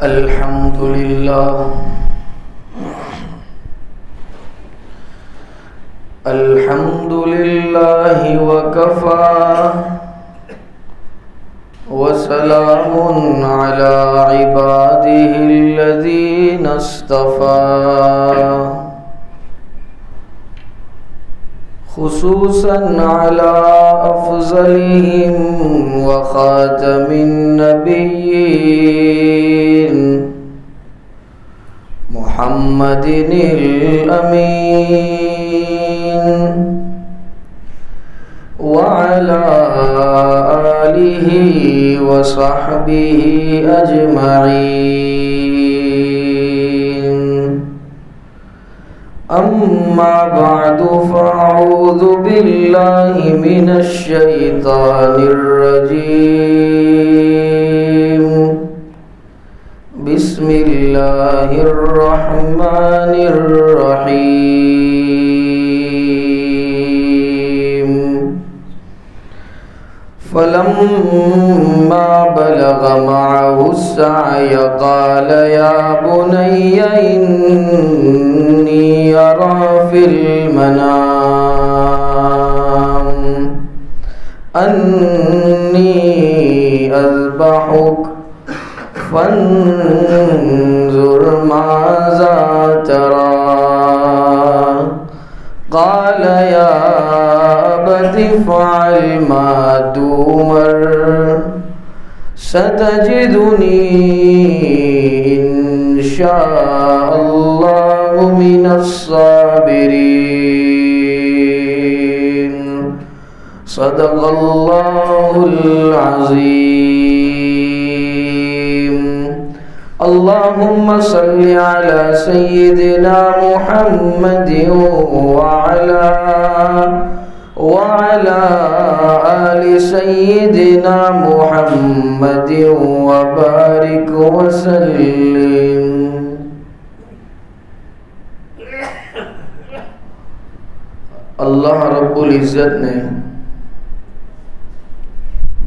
الحمد لله الحمد لله وكفى وسلام على عباده الذين اصطفى خصوصا على أفضلهم وخاتم النبيين محمد الأمين وعلى آله وصحبه أجمعين. أما بعد فأعوذ بالله من الشيطان الرجيم. بسم الله الرحمن الرحيم. فلما بلغ معه السعي قال يا بني إني أرى في المنام أني أذبحك فانظر ماذا ترى. قال يا أبت افعل ما تؤمر ستجدني إن شاء الله من الصابرين. صدق الله العظيم. اللهم صل على سيدنا محمد وعلى آل سيدنا محمد وبارك وسلم. اللہ رب العزت نے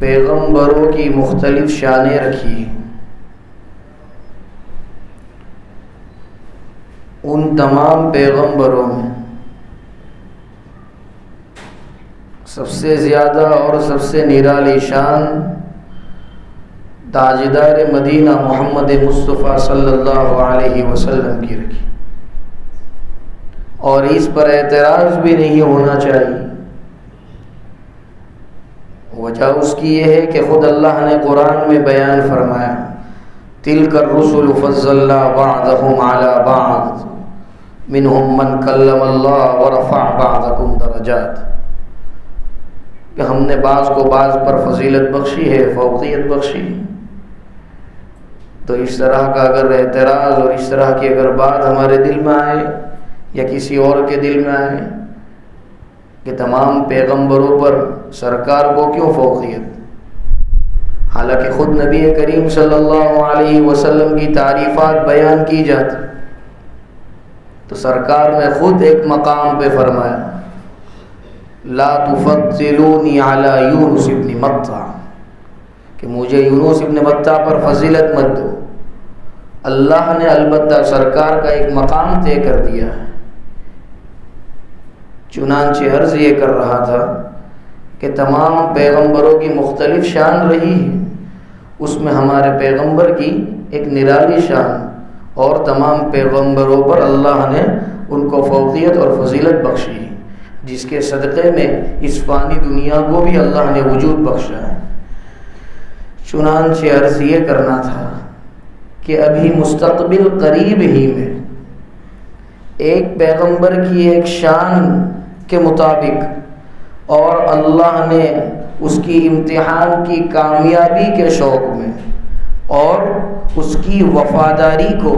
پیغمبروں کی مختلف شانیں رکھی. ان تمام پیغمبروں میں سب سے زیادہ اور سب سے نرالی شان تاجدار مدینہ محمد مصطفیٰ صلی اللہ علیہ وسلم کی رکھی، اور اس پر اعتراض بھی نہیں ہونا چاہیے. وجہ اس کی یہ ہے کہ خود اللہ نے قرآن میں بیان فرمایا تلک الرسل فضلنا بعضهم على بعض منهم من کلم اللہ ورفع بعضکم درجات، کہ ہم نے بعض کو بعض پر فضیلت بخشی ہے، فوقیت بخشی. تو اس طرح کا اگر اعتراض اور اس طرح کی اگر بات ہمارے دل میں آئے یا کسی اور کے دل میں آئے کہ تمام پیغمبروں پر سرکار کو کیوں فوقیت، حالانکہ خود نبی کریم صلی اللہ علیہ وسلم کی تعریفات بیان کی جاتی، تو سرکار نے خود ایک مقام پہ فرمایا لا تفضلونی علی یونس ابن متى، کہ مجھے یونس ابن متى پر فضیلت مت دو. اللہ نے البتہ سرکار کا ایک مقام طے کر دیا ہے. چنانچہ عرض یہ کر رہا تھا کہ تمام پیغمبروں کی مختلف شان رہی ہے، اس میں ہمارے پیغمبر کی ایک نرالی شان، اور تمام پیغمبروں پر اللہ نے ان کو فوقیت اور فضیلت بخشی ہے، جس کے صدقے میں اس فانی دنیا کو بھی اللہ نے وجود بخشا ہے. چنانچہ عرض یہ کرنا تھا کہ ابھی مستقبل قریب ہی میں ایک پیغمبر کی ایک شان کے مطابق اور اللہ نے اس کی امتحان کی کامیابی کے شوق میں اور اس کی وفاداری کو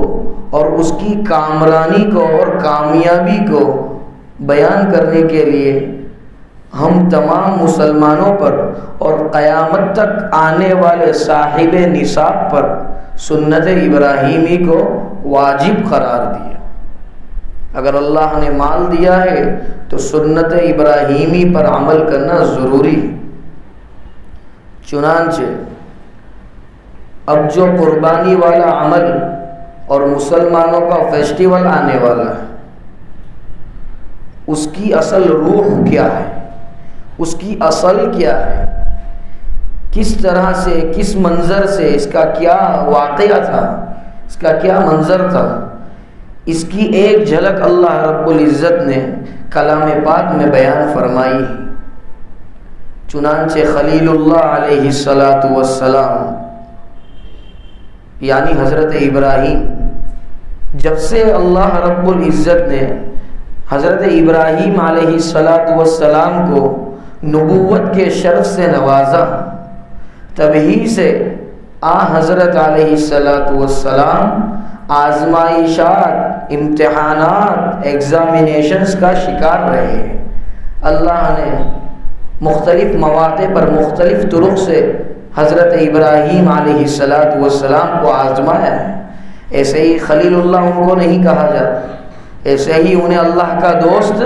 اور اس کی کامرانی کو اور کامیابی کو بیان کرنے کے لیے ہم تمام مسلمانوں پر اور قیامت تک آنے والے صاحب نصاب پر سنت ابراہیمی کو واجب قرار دیا. اگر اللہ نے مال دیا ہے تو سنت ابراہیمی پر عمل کرنا ضروری ہے. چنانچہ اب جو قربانی والا عمل اور مسلمانوں کا فیسٹیول آنے والا ہے، اس کی اصل روح کیا ہے، اس کی اصل کیا ہے، کس طرح سے، کس منظر سے، اس کا کیا واقعہ تھا، اس کا کیا منظر تھا، اس کی ایک جھلک اللہ رب العزت نے کلام پاک میں بیان فرمائی۔ چنانچہ خلیل اللہ علیہ السلام یعنی حضرت ابراہیم، جب سے اللہ رب العزت نے حضرت ابراہیم علیہ السلام کو نبوت کے شرف سے نوازا، تبھی سے حضرت علیہ السلام آزمائشات، امتحانات، ایگزامینیشنز کا شکار رہے ہیں۔ اللہ نے مختلف مواقع پر مختلف طرق سے حضرت ابراہیم علیہ السلام کو آزمایا ہے۔ ایسے ہی خلیل اللہ ان کو نہیں کہا جاتا، ایسے ہی انہیں اللہ کا دوست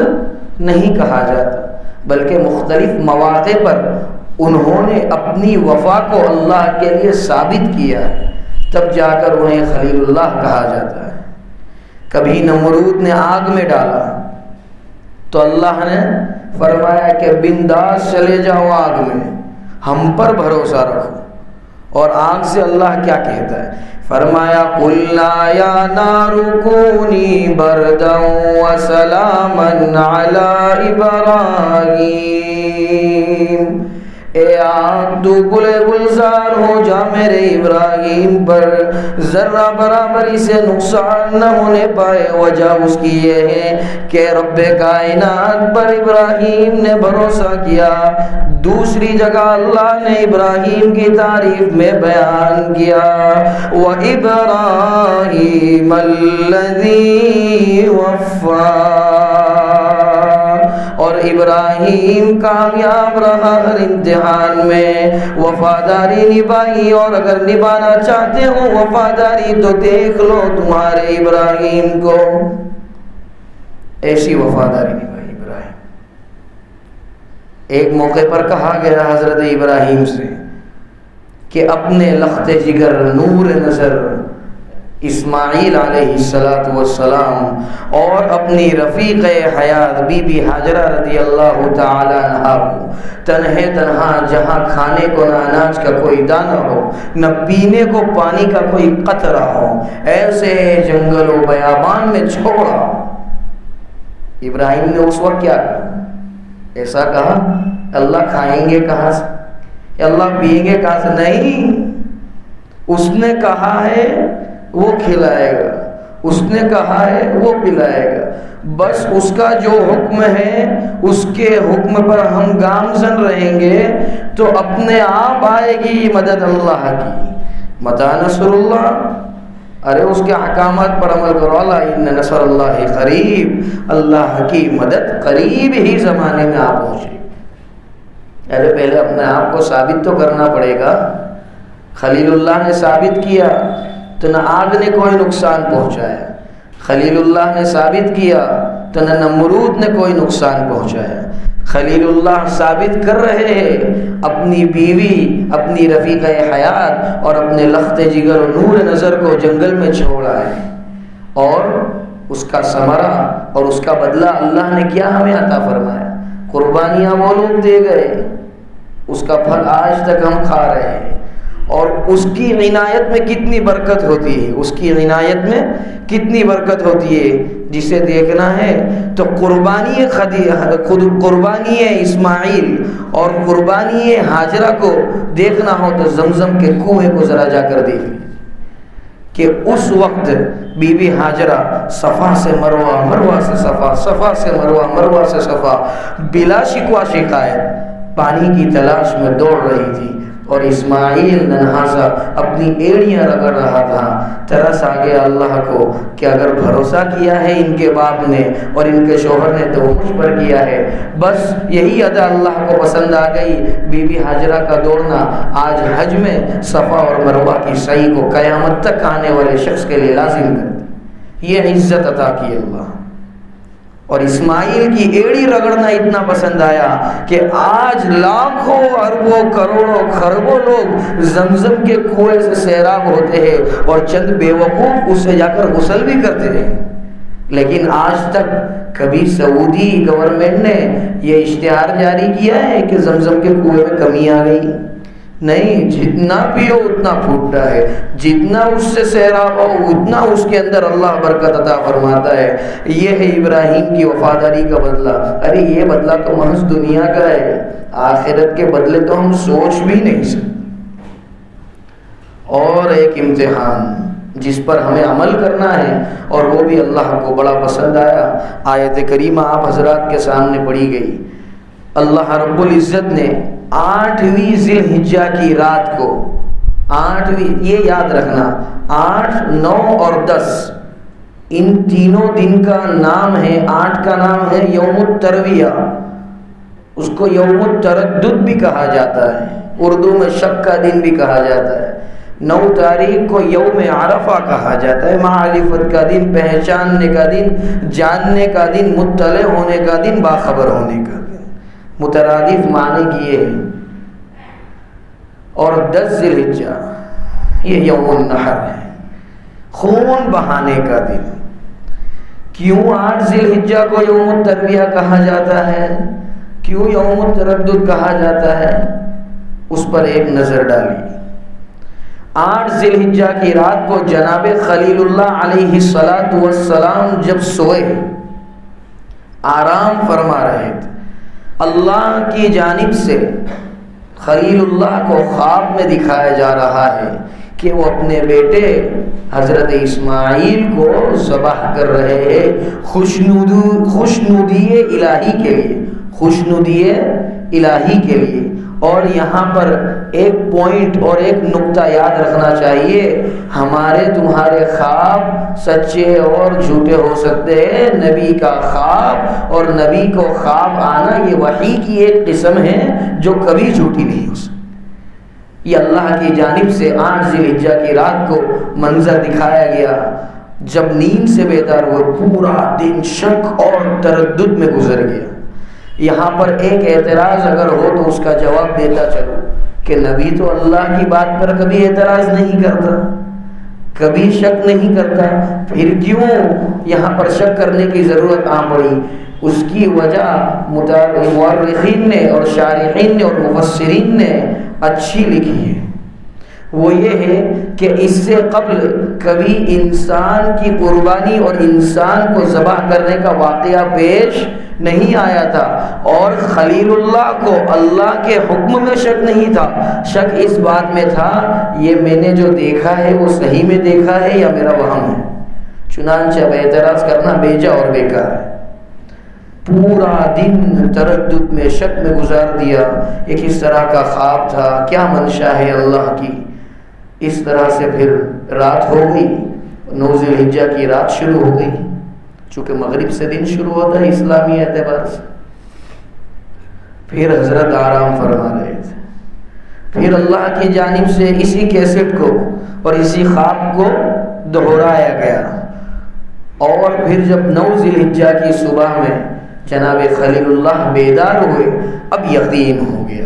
نہیں کہا جاتا، بلکہ مختلف مواقع پر انہوں نے اپنی وفا کو اللہ کے لیے ثابت کیا ہے، تب جا کر انہیں خلیل اللہ کہا جاتا ہے۔ کبھی نمرود نے آگ میں ڈالا تو اللہ نے فرمایا کہ بنداس چلے جاؤ آگ میں، ہم پر بھروسہ رکھو۔ اور آگ سے اللہ کیا کہتا ہے؟ فرمایا قُلْنَا يَا نَارُ كُونِي بَرْدًا وَسَلَامًا عَلَىٰ إِبْرَاهِيمَ، اے آگ تو گلے گلزار ہو جا میرے ابراہیم پر، ذرہ برابری سے نقصان نہ ہونے پائے۔ وجہ اس کی یہ ہے کہ رب کائنات پر ابراہیم نے بھروسہ کیا۔ دوسری جگہ اللہ نے ابراہیم کی تعریف میں بیان کیا، وَإِبْرَاهِيمَ الَّذِي وَفَّىٰ، اور ابراہیم کامیاب رہا ہر امتحان میں، وفاداری نبھائی۔ اور اگر نبھانا چاہتے ہو وفاداری تو دیکھ لو تمہارے ابراہیم کو، ایسی وفاداری نبھائی ابراہیم۔ ایک موقع پر کہا گیا حضرت ابراہیم سے کہ اپنے لخت جگر، نور نظر اسماعیل علیہ السلام اور اپنی رفیق حیات بی بی حاجرہ رضی اللہ تعالی عنہا کو تنہا جہاں کھانے کو نہ اناج کا کوئی دانہ ہو، نہ پینے کو پانی کا کوئی قطرہ ہو، ایسے جنگل و بیابان میں چھوڑا۔ ابراہیم نے اس وقت کیا کہا؟ ایسا کہا اللہ کھائیں گے کہاں سے، اللہ پئیں گے کہاں سے؟ نہیں، اس نے کہا ہے وہ کھلائے گا، اس نے کہا ہے وہ پلائے گا، بس اس کا جو حکم ہے اس کے حکم پر ہم گامزن رہیں گے تو اپنے آپ آئے گی مدد اللہ کی۔ متى نصر اللہ، ارے اس کے احکامات پر عمل کرو، اللہ ان نصر اللہ قریب، اللہ کی مدد قریب ہی زمانے میں آپ پہنچے۔ ارے پہلے اپنے آپ کو ثابت تو کرنا پڑے گا۔ خلیل اللہ نے ثابت کیا تو نہ آگ نے کوئی نقصان پہنچایا، خلیل اللہ نے ثابت کیا تو نہ نمرود نے کوئی نقصان پہنچایا۔ خلیل اللہ ثابت کر رہے ہیں، اپنی بیوی، اپنی رفیق حیات اور اپنے لخت جگر و نور نظر کو جنگل میں چھوڑا ہے، اور اس کا ثمرہ اور اس کا بدلہ اللہ نے کیا ہمیں عطا فرمایا۔ قربانیاں وہ لوگ دے گئے، اس کا پھل آج تک ہم کھا رہے ہیں، اور اس کی عنایت میں کتنی برکت ہوتی ہے، اس کی عنایت میں کتنی برکت ہوتی ہے۔ جسے دیکھنا ہے تو قربانی اسماعیل اور قربانی حاجرہ کو دیکھنا ہو تو زمزم کے کنویں کو ذرا جا کر دیکھ لیں کہ اس وقت بی بی حاجرہ صفا سے مروہ، مروہ سے صفا، صفا سے مروہ، مروہ سے صفا، بلا شکوہ شکایت پانی کی تلاش میں دوڑ رہی تھی، اور اسماعیل ننھا سا اپنی ایڑیاں رگڑ رہا تھا۔ ترس آ گیا اللہ کو کہ اگر بھروسہ کیا ہے ان کے باپ نے اور ان کے شوہر نے تو وہ مجھ پر کیا ہے۔ بس یہی ادا اللہ کو پسند آ گئی، بی بی حاجرہ کا دوڑنا آج حج میں صفا اور مروہ کی سعی کو قیامت تک آنے والے شخص کے لیے لازم کر دی۔ یہ عزت عطا کی اللہ۔ اور اسماعیل کی ایڑی رگڑنا اتنا پسند آیا کہ آج لاکھوں اربوں کروڑوں خربوں لوگ زمزم کے کنویں سے سیراب ہوتے ہیں اور چند بے وقوف اس سے جا کر غسل بھی کرتے ہیں، لیکن آج تک کبھی سعودی گورنمنٹ نے یہ اشتہار جاری کیا ہے کہ زمزم کے کنویں میں کمی آ گئی؟ نہیں، جتنا پیو اتنا پھوٹتا ہے، جتنا اس سے سیراب ہو اتنا اس کے اندر اللہ برکت عطا فرماتا ہے۔ یہ ہے ابراہیم کی وفاداری کا بدلہ۔ ارے یہ بدلہ تو محض دنیا کا ہے، آخرت کے بدلے تو ہم سوچ بھی نہیں سکتے۔ اور ایک امتحان جس پر ہمیں عمل کرنا ہے، اور وہ بھی اللہ کو بڑا پسند آیا۔ آیت کریمہ آپ حضرات کے سامنے پڑھی گئی۔ اللہ رب العزت نے 8ویں ذی الحجہ کی رات کو، 8ویں، یہ یاد رکھنا 8، 9 اور 10 ان تینوں دن کا نام ہے، 8 کا نام ہے یوم الترویہ، اس کو یوم التردد بھی کہا جاتا ہے، اردو میں شک کا دن بھی کہا جاتا ہے۔ 9 تاریخ کو یوم عرفہ کہا جاتا ہے، معرفت کا دن، پہچاننے کا دن، جاننے کا دن، مطلع ہونے کا دن، باخبر ہونے کا دن، مترادف معنی کیے ہیں۔ اور 10 ذی الحجہ یہ یوم النحر ہے، خون بہانے کا دن۔ کیوں 8 ذی الحجہ کو یوم الترویہ کہا جاتا ہے، کیوں یوم التردد کہا جاتا ہے، اس پر ایک نظر ڈالی۔ 8 ذی الحجہ کی رات کو جناب خلیل اللہ علیہ السلام جب سوئے، آرام فرما رہے تھے، اللہ کی جانب سے خلیل اللہ کو خواب میں دکھایا جا رہا ہے کہ وہ اپنے بیٹے حضرت اسماعیل کو ذبح کر رہے ہیں، خوشنودی الہی کے لیے، خوشنودی الہی کے لیے۔ اور یہاں پر ایک پوائنٹ اور ایک نقطہ یاد رکھنا چاہیے، ہمارے تمہارے خواب سچے اور جھوٹے ہو سکتے ہیں، نبی کا خواب اور نبی کو خواب آنا یہ وحی کی ایک قسم ہے جو کبھی جھوٹی نہیں ہو سکتی۔ یہ اللہ کی جانب سے 8 ذی الحجہ کی رات کو منظر دکھایا گیا۔ جب نیند سے بیدار ہوئے، پورا دن شک اور تردد میں گزر گیا۔ یہاں پر ایک اعتراض اگر ہو تو اس کا جواب دیتا چلو کہ نبی تو اللہ کی بات پر کبھی اعتراض نہیں کرتا، کبھی شک نہیں کرتا، پھر کیوں یہاں پر شک کرنے کی ضرورت آ پڑی؟ اس کی وجہ مورخین نے اور شارحین نے اور مفسرین نے اچھی لکھی ہے۔ وہ یہ ہے کہ اس سے قبل کبھی انسان کی قربانی اور انسان کو ذبح کرنے کا واقعہ پیش نہیں آیا تھا، اور خلیل اللہ کو اللہ کے حکم میں شک نہیں تھا، شک اس بات میں تھا یہ میں نے جو دیکھا ہے وہ صحیح میں دیکھا ہے یا میرا وہم ہے۔ چنانچہ اب اعتراض کرنا بیجا اور بیکار ہے۔ پورا دن تردد میں شک میں گزار دیا، یہ کس طرح کا خواب تھا، کیا منشا ہے اللہ کی۔ اس طرح سے پھر رات ہو گئی، 9 ذی الحجہ کی رات شروع ہو گئی، چونکہ مغرب سے دن شروع ہوتا ہے اسلامی اعتبار سے۔ پھر حضرت آرام فرما رہے تھے، پھر اللہ کی جانب سے اسی کیسٹ کو اور اسی خواب کو دہرایا گیا، اور پھر جب 9 ذی الحجہ کی صبح میں جناب خلیل اللہ بیدار ہوئے، اب یقین ہو گیا،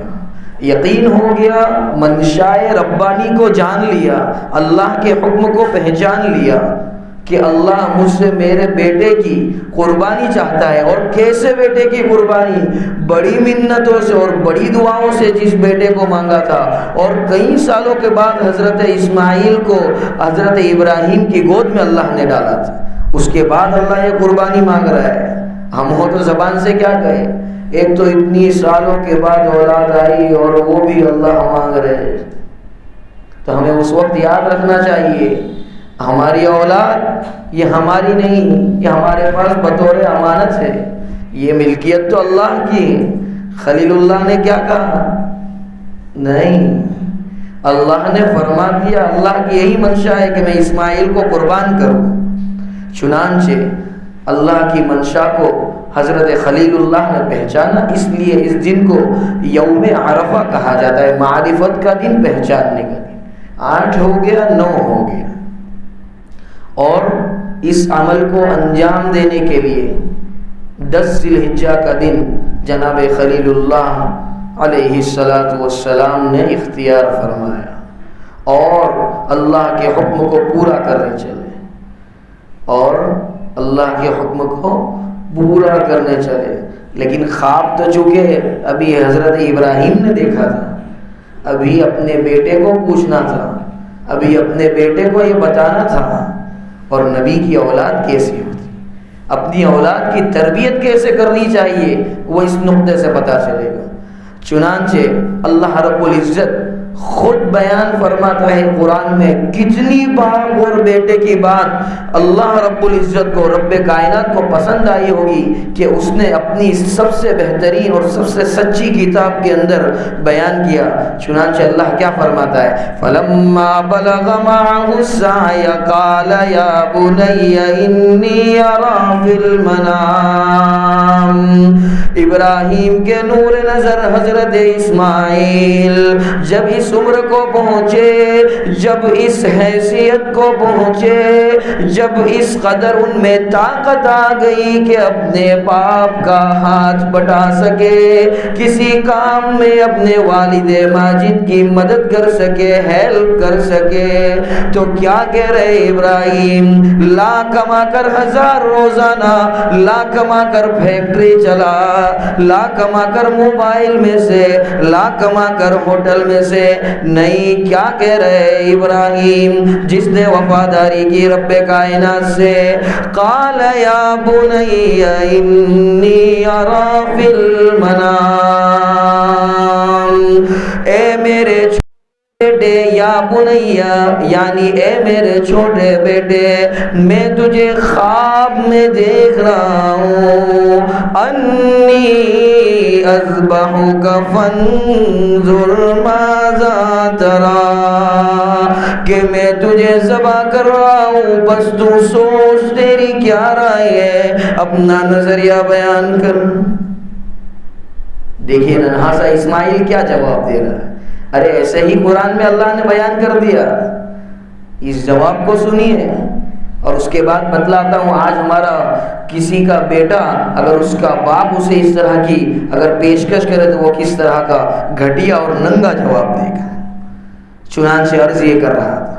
یقین ہو گیا، منشائے ربانی کو جان لیا، اللہ کے حکم کو پہچان لیا کہ اللہ مجھ سے میرے بیٹے کی قربانی چاہتا ہے۔ اور کیسے بیٹے کی قربانی؟ بڑی منتوں سے اور بڑی دعاؤں سے جس بیٹے کو مانگا تھا، اور کئی سالوں کے بعد حضرت اسماعیل کو حضرت ابراہیم کی گود میں اللہ نے ڈالا تھا، اس کے بعد اللہ یہ قربانی مانگ رہا ہے۔ ہم ہو تو زبان سے کیا کہے، ایک تو اتنی سالوں کے بعد اولاد آئی اور وہ بھی اللہ مانگ رہے، تو ہمیں اس وقت یاد رکھنا چاہیے ہماری اولاد یہ ہماری نہیں، یہ ہمارے پاس بطور امانت ہے، یہ ملکیت تو اللہ کی ہے۔ خلیل اللہ نے کیا کہا؟ نہیں، اللہ نے فرما دیا، اللہ کی یہی منشا ہے کہ میں اسماعیل کو قربان کروں۔ چنانچہ اللہ کی منشا کو حضرت خلیل اللہ نے پہچانا، اس لیے اس دن کو یوم عرفہ کہا جاتا ہے، معرفت کا دن، پہچاننے کا دن۔ 8 ہو گیا، 9 ہو گیا، اور اس عمل کو انجام دینے کے لیے 10 ذی الحجہ کا دن جناب خلیل اللہ علیہ السلام نے اختیار فرمایا اور اللہ کے حکم کو پورا کرنے چلے، اور اللہ کے حکم کو پورا کرنے چلے۔ لیکن خواب تو چونکہ ابھی حضرت ابراہیم نے دیکھا تھا، ابھی اپنے بیٹے کو پوچھنا تھا، ابھی اپنے بیٹے کو یہ بتانا تھا، اور نبی کی اولاد کیسی ہوتی، اپنی اولاد کی تربیت کیسے کرنی چاہیے، وہ اس نقطے سے پتہ چلے گا۔ چنانچہ اللہ رب العزت خود بیان فرماتا ہے قرآن میں، کتنی باپ اور بیٹے کی بات اللہ رب العزت کو، رب کائنات کو پسند آئی ہوگی کہ اس نے اپنی سب سے بہترین اور سب سے سچی کتاب کے اندر بیان کیا۔ چنانچہ اللہ کیا فرماتا ہے، فَلَمَّا بَلَغَ مَعَهُ السَّعْيَ قَالَ يَا بُنَيَّ إِنِّي أَرَىٰ فِي الْمَنَامِ۔ ابراہیم کے نور نظر حضرت اسماعیل جب اس عمر کو پہنچے، جب اس حیثیت کو پہنچے، جب اس قدر ان میں طاقت آ گئی کہ اپنے باپ کا ہاتھ بٹا سکے، کسی کام میں اپنے والد ماجد کی مدد کر سکے، ہیلپ کر سکے، تو کیا کہہ رہے ابراہیم، لا کما کر 1000 روزانہ، لا کما کر فیکٹری چلا، لا کما کر موبائل میں سے، لا کما کر ہوٹل میں سے نہیں، کیا کہہ رہے ابراہیم جس نے وفاداری کی رب کائنات سے، قال یا بنی انی ارا فی المنام، اے میرے بیٹے، یا بنیا یعنی اے میرے چھوٹے بیٹے، میں تجھے خواب میں دیکھ رہا ہوں، انی اذبحک فانظر ماذا تری، کہ میں تجھے ذبح کر رہا ہوں، بس تو سوچ تیری کیا رائے ہے، اپنا نظریہ بیان کر۔ دیکھیے ننھا سا اسماعیل کیا جواب دے رہا ہے، ارے ایسے ہی قرآن میں اللہ نے بیان کر دیا، اس جواب کو سنیے اور اس کے بعد بتلاتا ہوں آج ہمارا کسی کا بیٹا اگر اس کا باپ اسے اس طرح کی اگر پیشکش کرے تو وہ کس طرح کا گھٹیا اور ننگا جواب دے گا۔ چنانچہ عرض یہ کر رہا تھا،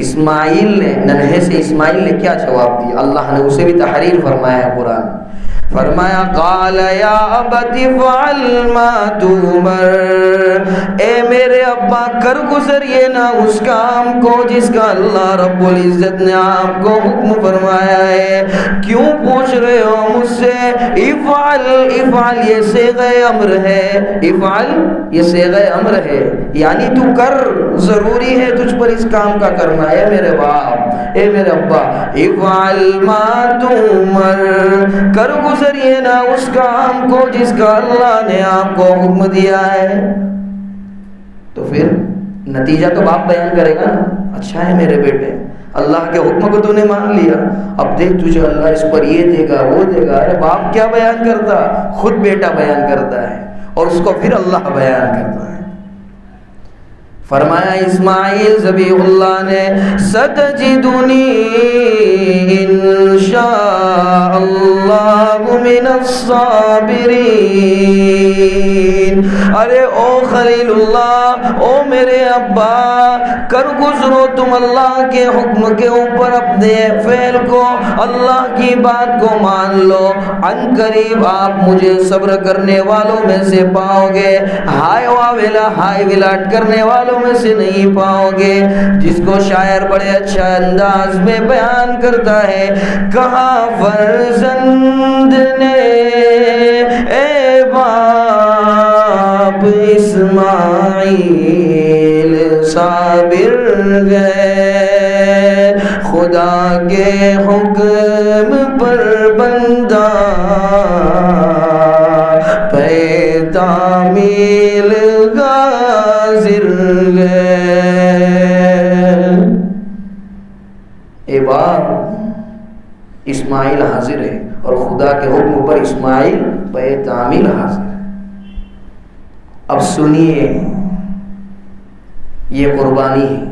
اسماعیل نے، ننھے سے اسماعیل نے کیا جواب دیا، اللہ نے اسے بھی تحریر فرمایا ہے قرآن، فرمایا قال یا ابت فعل ما تؤمر، اے میرے ابا کر گزریے نا اس کام کو جس کا اللہ رب العزت نے آپ کو حکم فرمایا ہے، کیوں پوچھ رہے ہو مجھ سے، افعل، افعل یہ صیغہ امر ہے، افعل یہ صیغہ امر ہے، یعنی تو کر، ضروری ہے تجھ پر اس کام کا کرنا، اے میرے باپ، اے میرے ابا، افعل ما تؤمر، کر گزریے نا اس کام کو جس کا اللہ نے آپ کو حکم دیا ہے۔ تو پھر نتیجہ تو باپ بیان کرے گا نا، اچھا ہے میرے بیٹے، اللہ کے حکم کو تو نے مان لیا، اب دیکھ تجھے اللہ اس پر یہ دے گا وہ دے گا۔ ارے باپ کیا بیان کرتا، خود بیٹا بیان کرتا ہے اور اس کو پھر اللہ بیان کرتا ہے۔ فرمایا اسماعیل ذبیح اللہ نے، ستجدنی انشاء اللہ من الصابرین، ارے او خلیل اللہ، او میرے ابا، کر گزرو تم اللہ کے حکم کے اوپر اپنے فعل کو، اللہ کی بات کو مان لو، عن قریب آپ مجھے صبر کرنے والوں میں سے پاؤ گے، ہائے واویلا ہائے ولاٹ کرنے والوں میں سے نہیں پاؤ گے۔ جس کو شاعر بڑے اچھا انداز میں بیان کرتا ہے، کہا فرزند نے اے باپ اسماعیل صابر گئے، خدا کے حکم پر بندہ پہ تعمیل غازر گئے۔ اے باپ اسماعیل حاضر ہے اور خدا کے حکم پر اسماعیل پہ تعمیل حاضر ہے۔ اب سنیے یہ قربانی ہے،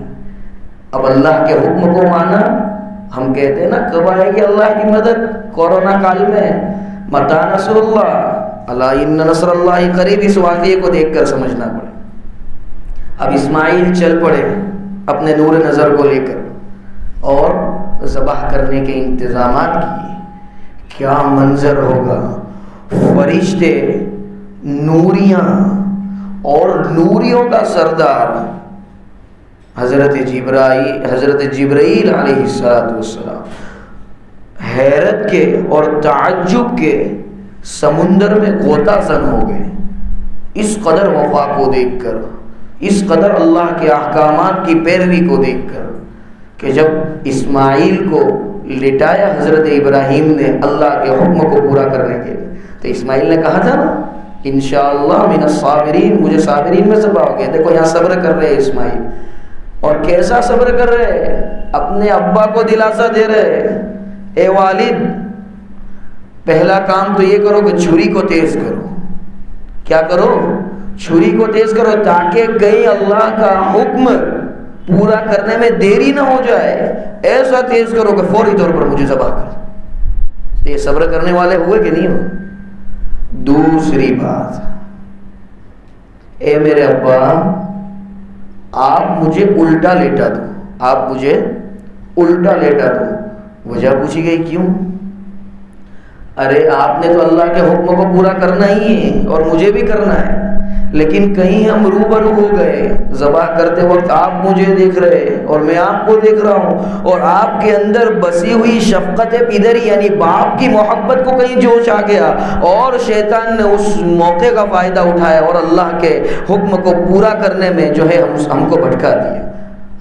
اب اللہ کے حکم کو مانا، ہم کہتے ہیں نا کب آئے گی اللہ کی مدد، کورونا کال میں متى نصر اللہ الا ان نصر اللہ قریب، اس واقعے کو دیکھ کر سمجھنا پڑے۔ اب اسماعیل چل پڑے اپنے نور نظر کو لے کر اور ذبح کرنے کے انتظامات کیے۔ کیا منظر ہوگا، فرشتے، نوریاں اور نوریوں کا سردار حضرت جبرائیل علیہ السلام حیرت کے اور تعجب کے سمندر میں غوطہ زن ہو گئے، اس قدر وفا کو دیکھ کر، اس قدر اللہ کے احکامات کی پیروی کو دیکھ کر، کہ جب اسماعیل کو لٹایا حضرت ابراہیم نے اللہ کے حکم کو پورا کرنے کے لیے، تو اسماعیل نے کہا تھا نا انشاءاللہ من الصابرین، مجھے صابرین میں سے پاؤ گے۔ دیکھو یہاں صبر کر رہے اسماعیل، اور کیسا صبر کر رہے، اپنے ابا کو دلاسا دے رہے، اے والد پہلا کام تو یہ کرو کہ چھری کو تیز کرو۔ کیا کرو؟ چھری کو تیز کرو، تاکہ کہیں اللہ کا حکم پورا کرنے میں دیری نہ ہو جائے، ایسا تیز کرو کہ فوری طور پر مجھے ذبح کر۔ یہ صبر کرنے والے ہوئے کہ نہیں ہو؟ دوسری بات، اے میرے ابا آپ مجھے الٹا لیٹا دو، آپ مجھے الٹا لیٹا دو۔ وجہ پوچھی گئی کیوں؟ ارے آپ نے تو اللہ کے حکم کو پورا کرنا ہی ہے اور مجھے بھی کرنا ہے، لیکن کہیں ہم روبرو ہو گئے، ذبح کرتے وقت آپ مجھے دیکھ رہے اور میں آپ کو دیکھ رہا ہوں، اور آپ کے اندر بسی ہوئی شفقت پدری یعنی باپ کی محبت کو کہیں جوش آ گیا، اور شیطان نے اس موقع کا فائدہ اٹھایا اور اللہ کے حکم کو پورا کرنے میں جو ہے ہم کو بھٹکا دیا،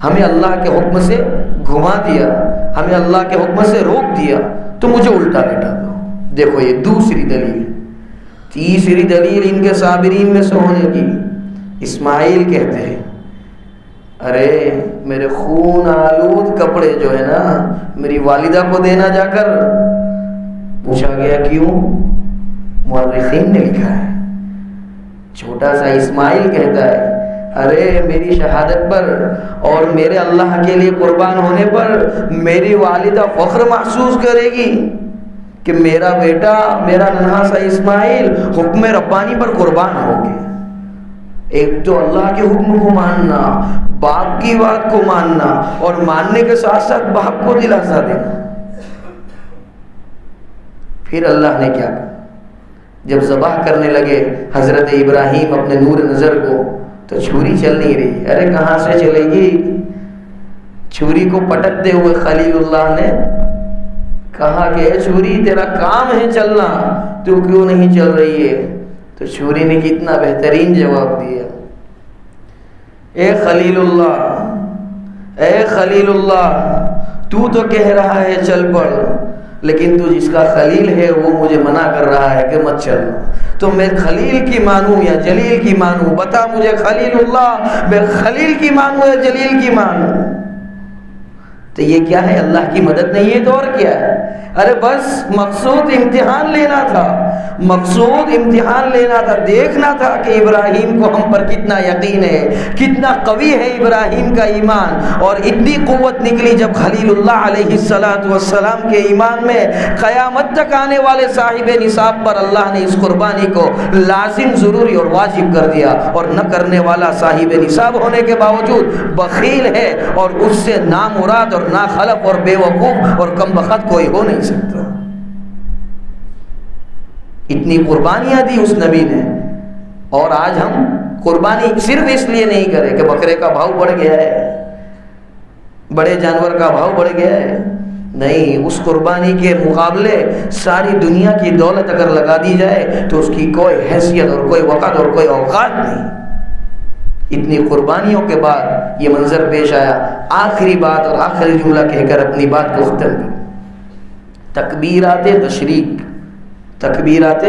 ہمیں اللہ کے حکم سے گھما دیا، ہمیں اللہ کے حکم سے روک دیا، تو مجھے الٹا لیٹا دو۔ دیکھو یہ دوسری دلیل۔ تیسری دلیل ان کے صابرین میں سے ہونے کی، اسماعیل کہتے ہیں ارے میرے خون آلود کپڑے جو ہے نا میری والدہ کو دینا جا کر۔ پوچھا گیا کیوں؟ مورخین نے لکھا ہے، چھوٹا سا اسماعیل کہتا ہے ارے میری شہادت پر اور میرے اللہ کے لیے قربان ہونے پر میری والدہ فخر محسوس کرے گی کہ میرا بیٹا، میرا ننھا سا اسماعیل حکم ربانی پر قربان ہو گیا۔ ایک تو اللہ کے حکم کو ماننا، باپ کی بات کو ماننا، اور ماننے کے ساتھ ساتھ باپ کو دلاسا دینا۔ پھر اللہ نے کیا کہا؟ جب ذبح کرنے لگے حضرت ابراہیم اپنے نور نظر کو، تو چھری چل نہیں رہی۔ ارے کہاں سے چلے گی؟ چھری کو پٹکتے ہوئے خلیل اللہ نے کہا کہ اے چھری تیرا کام ہے چلنا، تو کیوں نہیں چل رہی ہے؟ تو چھری نے کتنا بہترین جواب دیا، اے خلیل اللہ، اے خلیل اللہ، تو کہہ رہا ہے چل پڑ، لیکن تو جس کا خلیل ہے وہ مجھے منع کر رہا ہے کہ مت چلنا، تو میں خلیل کی مانوں یا جلیل کی مانوں؟ بتا مجھے خلیل اللہ، میں خلیل کی مانوں یا جلیل کی مانوں؟ تو یہ کیا ہے؟ اللہ کی مدد نہیں ہے تو اور کیا ہے؟ ارے بس مقصود امتحان لینا تھا، مقصود امتحان لینا تھا، دیکھنا تھا کہ ابراہیم کو ہم پر کتنا یقین ہے، کتنا قوی ہے ابراہیم کا ایمان۔ اور اتنی قوت نکلی جب خلیل اللہ علیہ السلام کے ایمان میں قیامت تک آنے والے صاحب نصاب پر اللہ نے اس قربانی کو لازم، ضروری اور واجب کر دیا، اور نہ کرنے والا صاحب نصاب ہونے کے باوجود بخیل ہے، اور اس سے نامراد اور ناخلف اور بے وقوف اور کم بخت کوئی ہو نہیں سکتا۔ اتنی قربانیاں دی اس نبی نے، اور آج ہم قربانی صرف اس لیے نہیں کرے کہ بکرے کا بھاؤ بڑھ گیا ہے، بڑے جانور کا بھاؤ بڑھ گیا ہے، نہیں، اس قربانی کے مقابلے ساری دنیا کی دولت اگر لگا دی جائے تو اس کی کوئی حیثیت اور کوئی وقت اور کوئی اوقات نہیں۔ اتنی قربانیوں کے بعد یہ منظر پیش آیا۔ آخری بات اور آخری جملہ کہہ کر اپنی بات کو ختم کروں۔ تکبیرات تشریق، تکبیرات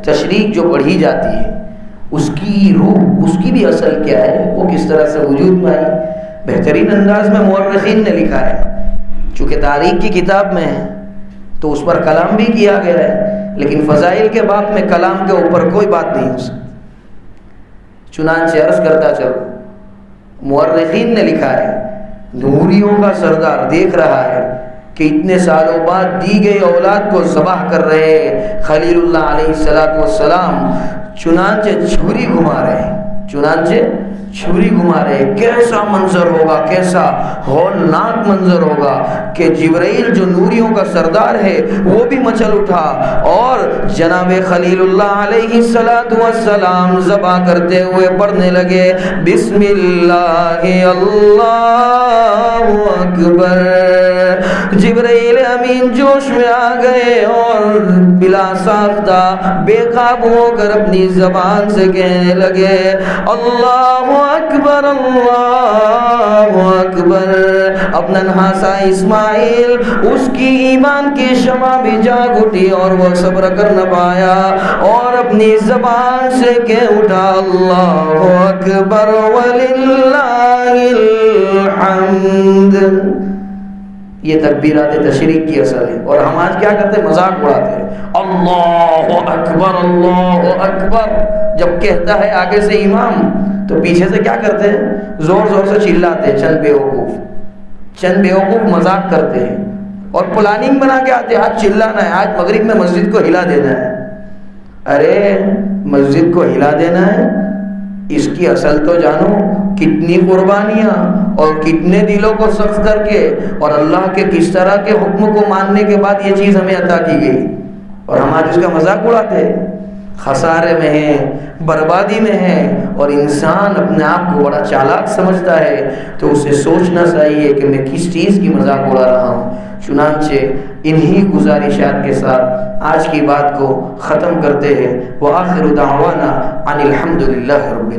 تشریق جو پڑھی جاتی ہے، اس کی روح، اس کی بھی اصل کیا ہے، وہ کس طرح سے وجود میں آئی؟ بہترین انداز میں مورخین نے لکھا ہے، چونکہ تاریخ کی کتاب میں ہے تو اس پر کلام بھی کیا گیا ہے، لیکن فضائل کے باب میں کلام کے اوپر کوئی بات نہیں ہو سکتی۔ چنانچہ عرض کرتا چلو، مورخین نے لکھا ہے نوریوں کا سردار دیکھ رہا ہے کہ اتنے سالوں بعد دی گئی اولاد کو ذبح کر رہے ہیں خلیل اللہ علیہ السلام، چنانچہ چھری گھما رہے کیسا منظر ہوگا، کیسا ہولناک منظر ہوگا کہ جبرائیل جو نوریوں کا سردار ہے وہ بھی مچل اٹھا اور جناب خلیل اللہ علیہ السلام ذبح کرتے ہوئے پڑھنے لگے بسم اللہ اللہ اکبر۔ جبرائیل امین جوش میں آ گئے اور بلا ساختہ بے قابو ہو کر اپنی زبان سے کہنے لگے اللہ اکبر اللہ اکبر۔ اپنا نہاسا اسماعیل، اس کی ایمان کی شمع بھی جاگ اٹھی اور وہ صبر کر نہ پایا اور اپنی زبان سے کہہ اٹھا اللہ اکبر وللہ الحمد۔ یہ تکبیرات تشریق کی اثر ہے، اور ہم آج کیا کرتے ہیں؟ مذاق اڑاتے ہیں، اللہ اکبر اللہ اکبر۔ جب کہتا ہے آگے سے امام تو پیچھے سے کیا کرتے ہیں؟ زور زور سے چلاتے ہیں۔ چند بیوقوف مذاق کرتے ہیں اور پلاننگ بنا کے آتے ہیں، آج چلانا ہے، آج مغرب میں مسجد کو ہلا دینا ہے۔ ارے مسجد کو ہلا دینا ہے، اس کی اصل تو جانو، کتنی قربانیاں اور کتنے دلوں کو سخت کر کے اور اللہ کے کس طرح کے حکم کو ماننے کے بعد یہ چیز ہمیں عطا کی گئی، اور ہم آج اس کا مذاق اڑاتے ہیں۔ خسارے میں ہیں، بربادی میں ہے، اور انسان اپنے آپ کو بڑا چالاک سمجھتا ہے تو اسے سوچنا چاہیے کہ میں کس چیز کی مذاق اڑا رہا ہوں۔ چنانچہ انہی گزارشات کے ساتھ آج کی بات کو ختم کرتے ہیں۔ وآخر دعوانا ان الحمد للہ رب